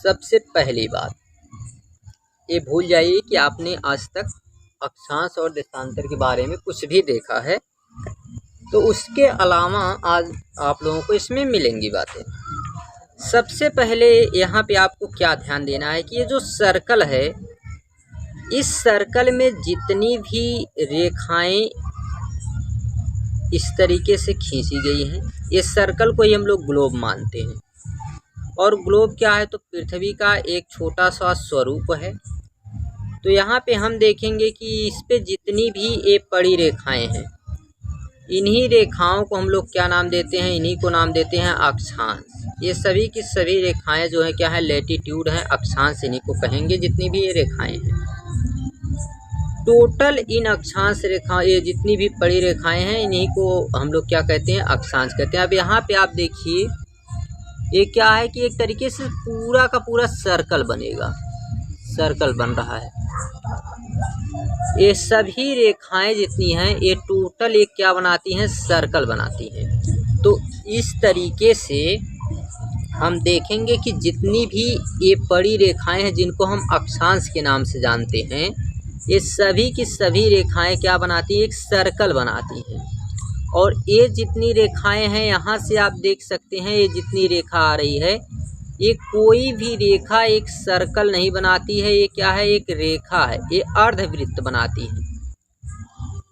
सबसे पहली बात ये भूल जाइए कि आपने आज तक अक्षांश और देशांतर के बारे में कुछ भी देखा है, तो उसके अलावा आज आप लोगों को इसमें मिलेंगी बातें। सबसे पहले यहाँ पे आपको क्या ध्यान देना है कि ये जो सर्कल है, इस सर्कल में जितनी भी रेखाएं इस तरीके से खींची गई हैं, इस सर्कल को ही हम लोग ग्लोब मानते हैं। और ग्लोब क्या है, तो पृथ्वी का एक छोटा सा स्वरूप है। तो यहाँ पे हम देखेंगे कि इस पे जितनी भी ये बड़ी रेखाएं हैं, इन्हीं रेखाओं को हम लोग क्या नाम देते हैं, इन्हीं को नाम देते हैं अक्षांश। ये सभी की सभी रेखाएं जो है क्या है, लैटिट्यूड है, अक्षांश इन्हीं को कहेंगे जितनी भी ये रेखाएं हैं। टोटल इन अक्षांश रेखा, ये जितनी भी बड़ी रेखाएं हैं, इन्हीं को हम लोग क्या कहते हैं, अक्षांश कहते हैं। अब यहाँ पे आप देखिए ये क्या है कि एक तरीके से पूरा का पूरा सर्कल बनेगा, सर्कल बन रहा है। ये सभी रेखाएं जितनी हैं ये टोटल एक क्या बनाती हैं, सर्कल बनाती हैं। तो इस तरीके से हम देखेंगे कि जितनी भी ये बड़ी रेखाएं हैं जिनको हम अक्षांश के नाम से जानते हैं, ये सभी की सभी रेखाएं क्या बनाती हैं, एक सर्कल बनाती हैं। और ये जितनी रेखाएं हैं, यहाँ से आप देख सकते हैं ये जितनी रेखा आ रही है, ये कोई भी रेखा एक सर्कल नहीं बनाती है, ये क्या है, एक रेखा है, ये अर्धवृत्त बनाती है।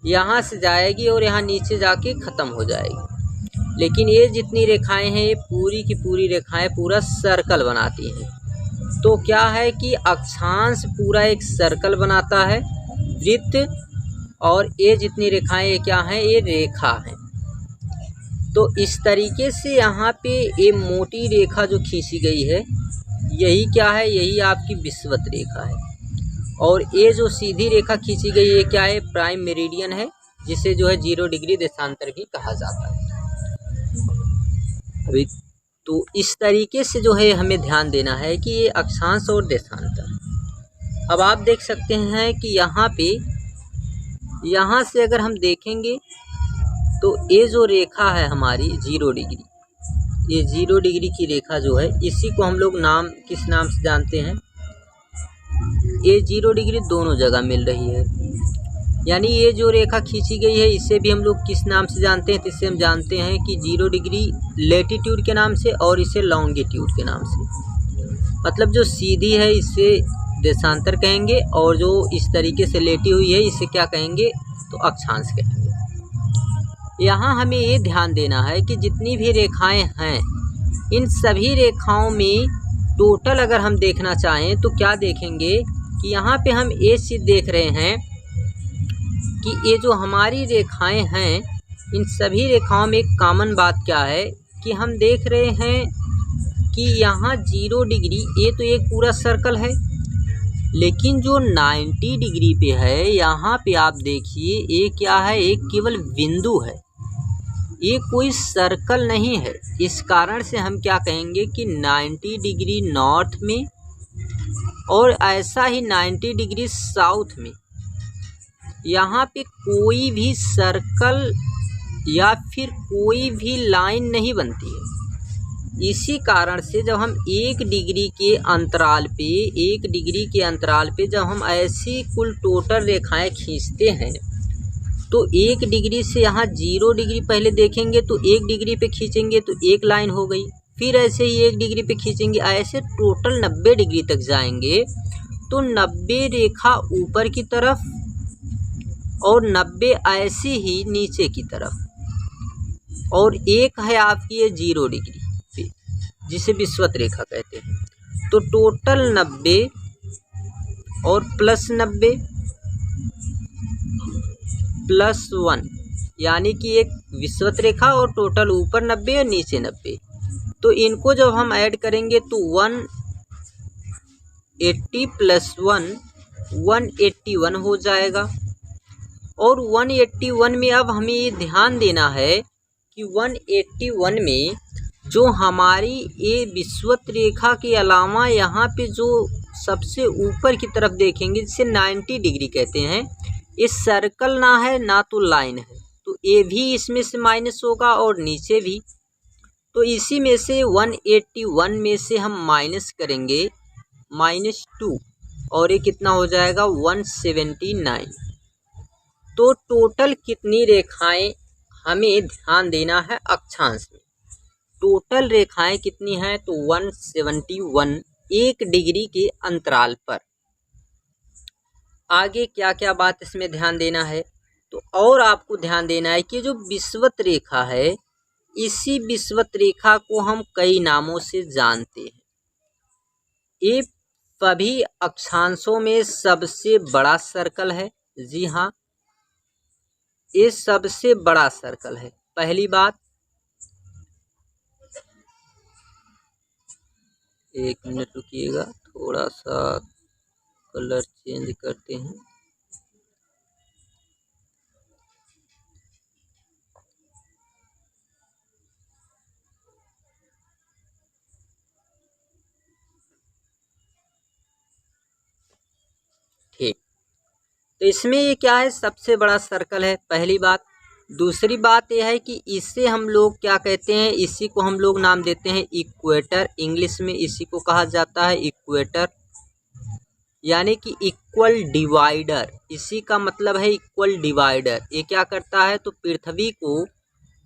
यहाँ से जाएगी और यहाँ नीचे जाके ख़त्म हो जाएगी। लेकिन ये जितनी रेखाएं हैं, ये पूरी की पूरी रेखाएं पूरा सर्कल बनाती हैं। तो क्या है कि अक्षांश पूरा एक सर्कल बनाता है, वृत्त, और ये जितनी रेखाएं ये क्या हैं, ये रेखा हैं। तो इस तरीके से यहाँ पे ये मोटी रेखा जो खींची गई है, यही क्या है, यही आपकी विषुवत रेखा है। और ये जो सीधी रेखा खींची गई है क्या है, प्राइम मेरिडियन है, जिसे जो है 0 डिग्री देशांतर भी कहा जाता है। अभी तो इस तरीके से जो है हमें ध्यान देना है कि ये अक्षांश और देशांतर। अब आप देख सकते हैं कि यहाँ पे, यहाँ से अगर हम देखेंगे तो ये जो रेखा है हमारी 0 डिग्री, ये 0 डिग्री की रेखा जो है, इसी को हम लोग नाम किस नाम से जानते हैं, ये 0 डिग्री दोनों जगह मिल रही है। यानी ये जो रेखा खींची गई है, इसे भी हम लोग किस नाम से जानते हैं, तो इसे हम जानते हैं कि 0 डिग्री लैटिट्यूड के नाम से, और इसे लॉन्गिट्यूड के नाम से। मतलब जो सीधी है इसे देशांतर कहेंगे, और जो इस तरीके से लेटी हुई है इसे क्या कहेंगे, तो अक्षांश कहेंगे। यहाँ हमें ये ध्यान देना है कि जितनी भी रेखाएं हैं, इन सभी रेखाओं में टोटल अगर हम देखना चाहें तो क्या देखेंगे कि यहाँ पे हम ये चीज़ देख रहे हैं कि ये जो हमारी रेखाएं हैं, इन सभी रेखाओं में एक कॉमन बात क्या है कि हम देख रहे हैं कि यहाँ 0 डिग्री, ये तो एक पूरा सर्कल है, लेकिन जो 90 डिग्री पे है, यहाँ पे आप देखिए ये क्या है, एक केवल बिंदु है, ये कोई सर्कल नहीं है। इस कारण से हम क्या कहेंगे कि 90 डिग्री नॉर्थ में और ऐसा ही 90 डिग्री साउथ में यहाँ पे कोई भी सर्कल या फिर कोई भी लाइन नहीं बनती है। इसी कारण से जब हम 1 डिग्री के अंतराल पे, 1 डिग्री के अंतराल पे जब हम ऐसी कुल टोटल रेखाएं खींचते हैं, तो 1 डिग्री से यहाँ 0 डिग्री पहले देखेंगे तो 1 डिग्री पे खींचेंगे तो एक लाइन हो गई, फिर ऐसे ही 1 डिग्री पे खींचेंगे, ऐसे टोटल 90 डिग्री तक जाएंगे तो 90 रेखा ऊपर की तरफ और 90 ऐसी ही नीचे की तरफ, और एक है आपकी ये 0 डिग्री पे, जिसे विषुवत रेखा कहते हैं। तो टोटल 90 और प्लस 90 प्लस 1, यानी कि एक विषुवत रेखा और टोटल ऊपर 90 और नीचे 90। तो इनको जब हम ऐड करेंगे तो 180 प्लस 1 181 हो जाएगा। और 181 में अब हमें ये ध्यान देना है कि 181 में जो हमारी ये विषुवत रेखा के अलावा यहाँ पे जो सबसे ऊपर की तरफ देखेंगे, जिसे 90 डिग्री कहते हैं, ये सर्कल ना है ना तो लाइन है, तो ये भी इसमें से माइनस होगा और नीचे भी। तो इसी में से 181 में से हम माइनस करेंगे -2 और ये कितना हो जाएगा 179। तो टोटल कितनी रेखाएं हमें ध्यान देना है अक्षांश में। टोटल रेखाएं कितनी हैं तो 171 1 डिग्री के अंतराल पर। आगे क्या क्या बात इसमें ध्यान देना है तो और आपको ध्यान देना है कि जो विषुवत रेखा है इसी विषुवत रेखा को हम कई नामों से जानते हैं। ये सभी अक्षांशों में सबसे बड़ा सर्कल है। जी हाँ, ये सबसे बड़ा सर्कल है। पहली बात, एक मिनट रुकिएगा, थोड़ा सा कलर चेंज करते हैं। ठीक, तो इसमें ये क्या है, सबसे बड़ा सर्कल है, पहली बात। दूसरी बात यह है कि इसे हम लोग क्या कहते हैं, इसी को हम लोग नाम देते हैं इक्वेटर। इंग्लिश में इसी को कहा जाता है इक्वेटर, यानी कि इक्वल डिवाइडर। इसी का मतलब है इक्वल डिवाइडर। ये क्या करता है तो पृथ्वी को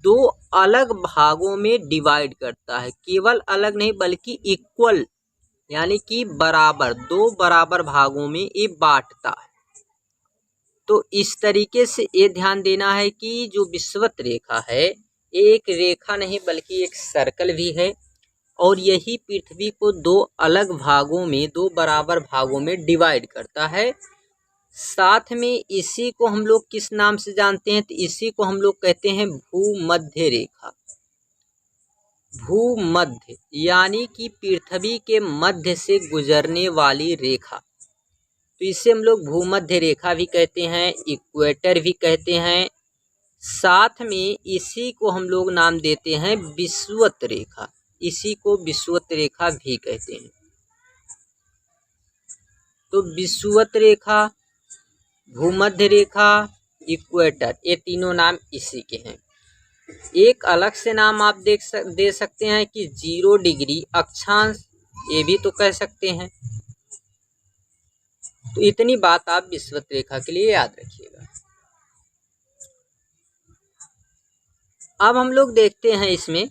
दो अलग भागों में डिवाइड करता है। केवल अलग नहीं बल्कि इक्वल, यानी कि बराबर, दो बराबर भागों में ये बांटता है। तो इस तरीके से ये ध्यान देना है कि जो विषुवत रेखा है एक रेखा नहीं बल्कि एक सर्कल भी है, और यही पृथ्वी को दो अलग भागों में, दो बराबर भागों में डिवाइड करता है। साथ में इसी को हम लोग किस नाम से जानते हैं तो इसी को हम लोग कहते हैं भूमध्य रेखा। भूमध्य यानी कि पृथ्वी के मध्य से गुजरने वाली रेखा, तो इसे हम लोग भूमध्य रेखा भी कहते हैं, इक्वेटर भी कहते हैं। साथ में इसी को हम लोग नाम देते हैं विषुवत रेखा। इसी को विषुवत रेखा भी कहते हैं। तो विषुवत रेखा, भूमध्य रेखा, इक्वेटर, ये तीनों नाम इसी के हैं। एक अलग से नाम आप दे सकते हैं कि 0 डिग्री अक्षांश, ये भी तो कह सकते हैं। तो इतनी बात आप विषुवत रेखा के लिए याद रखिएगा। अब हम लोग देखते हैं इसमें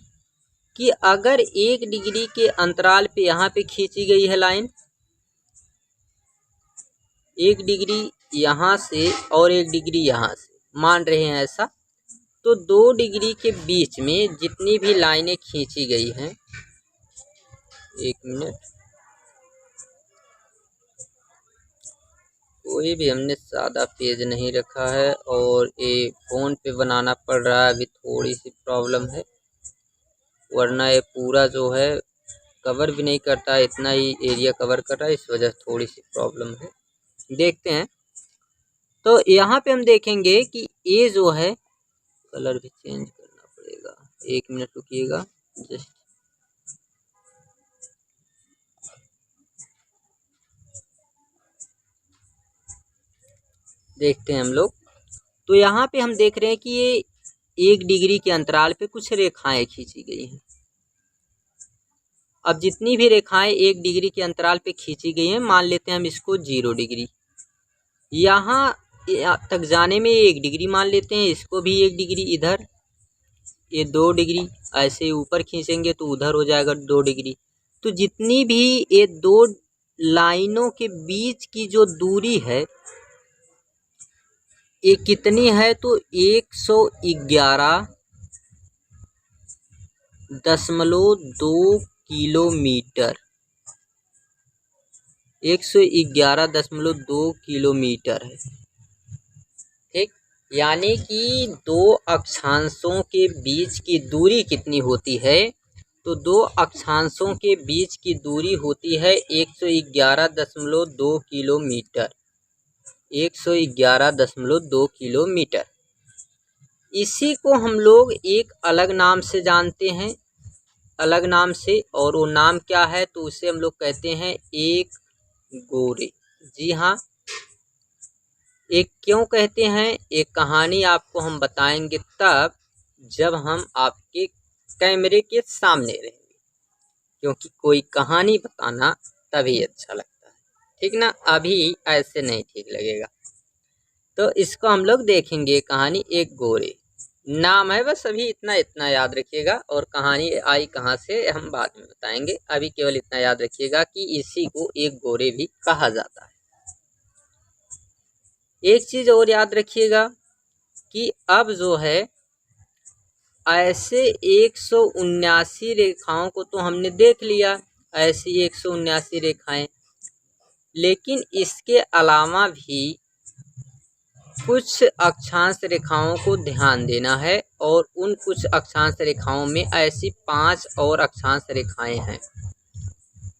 कि अगर 1 डिग्री के अंतराल पे यहाँ पे खींची गई है लाइन, 1 डिग्री यहाँ से और 1 डिग्री यहाँ से, मान रहे हैं ऐसा, तो 2 डिग्री के बीच में जितनी भी लाइनें खींची गई हैं, एक मिनट, कोई भी हमने सादा पेज नहीं रखा है और ये फ़ोन पे बनाना पड़ रहा है, अभी थोड़ी सी प्रॉब्लम है, वरना ये पूरा जो है कवर भी नहीं करता, इतना ही एरिया कवर कर रहा है, इस वजह से थोड़ी सी प्रॉब्लम है। देखते हैं, तो यहाँ पे हम देखेंगे कि ये जो है, कलर भी चेंज करना पड़ेगा, एक मिनट रुकिएगा जस्ट। देखते हैं हम लोग, तो यहाँ पे हम देख रहे हैं कि ये 1 डिग्री के अंतराल पे कुछ रेखाएं खींची गई हैं। अब जितनी भी रेखाएं 1 डिग्री के अंतराल पे खींची गई हैं, मान लेते हैं हम इसको 0 डिग्री, यहाँ तक जाने में 1 डिग्री मान लेते हैं, इसको भी 1 डिग्री, इधर ये 2 डिग्री, ऐसे ऊपर खींचेंगे तो उधर हो जाएगा 2 डिग्री। तो जितनी भी ये दो लाइनों के बीच की जो दूरी है ये कितनी है तो 111.2 किलोमीटर, 111.2 किलोमीटर है। ठीक, यानी कि दो अक्षांशों के बीच की दूरी कितनी होती है तो दो अक्षांशों के बीच की दूरी होती है 111.2 किलोमीटर, 111.2 किलोमीटर। इसी को हम लोग एक अलग नाम से जानते हैं, अलग नाम से, और वो नाम क्या है तो उसे हम लोग कहते हैं एक गोरे। जी हाँ, एक क्यों कहते हैं, एक कहानी आपको हम बताएंगे तब जब हम आपके कैमरे के सामने रहेंगे, क्योंकि कोई कहानी बताना तभी अच्छा लगता है, ठीक ना। अभी ऐसे नहीं ठीक लगेगा। तो इसको हम लोग देखेंगे, कहानी एक गोरे नाम है, बस अभी इतना इतना याद रखिएगा, और कहानी आई कहाँ से हम बाद में बताएंगे। अभी केवल इतना याद रखिएगा कि इसी को एक गोरे भी कहा जाता है। एक चीज और याद रखिएगा कि अब जो है ऐसे 179 रेखाओं को तो हमने देख लिया, ऐसी 179 रेखाएं, लेकिन इसके अलावा भी कुछ अक्षांश रेखाओं को ध्यान देना है, और उन कुछ अक्षांश रेखाओं में ऐसी 5 और अक्षांश रेखाएं हैं।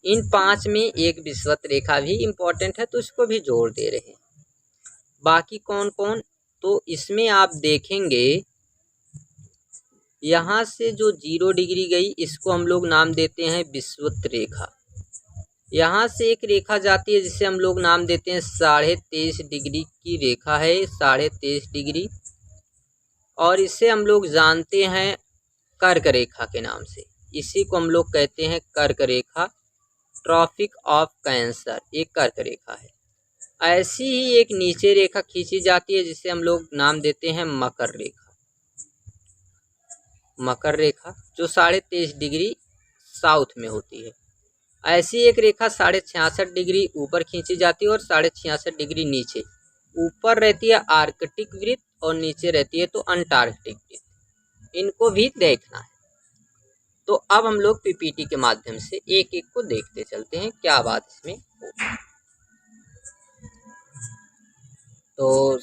इन 5 में एक विषुवत रेखा भी इम्पोर्टेंट है, तो इसको भी जोड़ दे रहे हैं। बाकी कौन कौन, तो इसमें आप देखेंगे यहाँ से जो 0 डिग्री गई, इसको हम लोग नाम देते हैं विषुवत रेखा। यहाँ से एक रेखा जाती है जिसे हम लोग नाम देते हैं 23.5 डिग्री की रेखा है, 23.5 डिग्री, और इसे हम लोग जानते हैं कर्क रेखा के नाम से। इसी को हम लोग कहते हैं कर्क रेखा, ट्रॉपिक ऑफ कैंसर, एक कर्क रेखा है। ऐसी ही एक नीचे रेखा खींची जाती है जिसे हम लोग नाम देते हैं मकर रेखा, मकर रेखा, जो 23.5 डिग्री साउथ में होती है। ऐसी एक रेखा 66.5 डिग्री ऊपर खींची जाती है और 66.5 डिग्री नीचे। ऊपर रहती है आर्कटिक वृत्त और नीचे रहती है तो अंटार्कटिक वृत्त। इनको भी देखना है। तो अब हम लोग पीपीटी के माध्यम से एक एक को देखते चलते हैं क्या बात इसमें हो। तो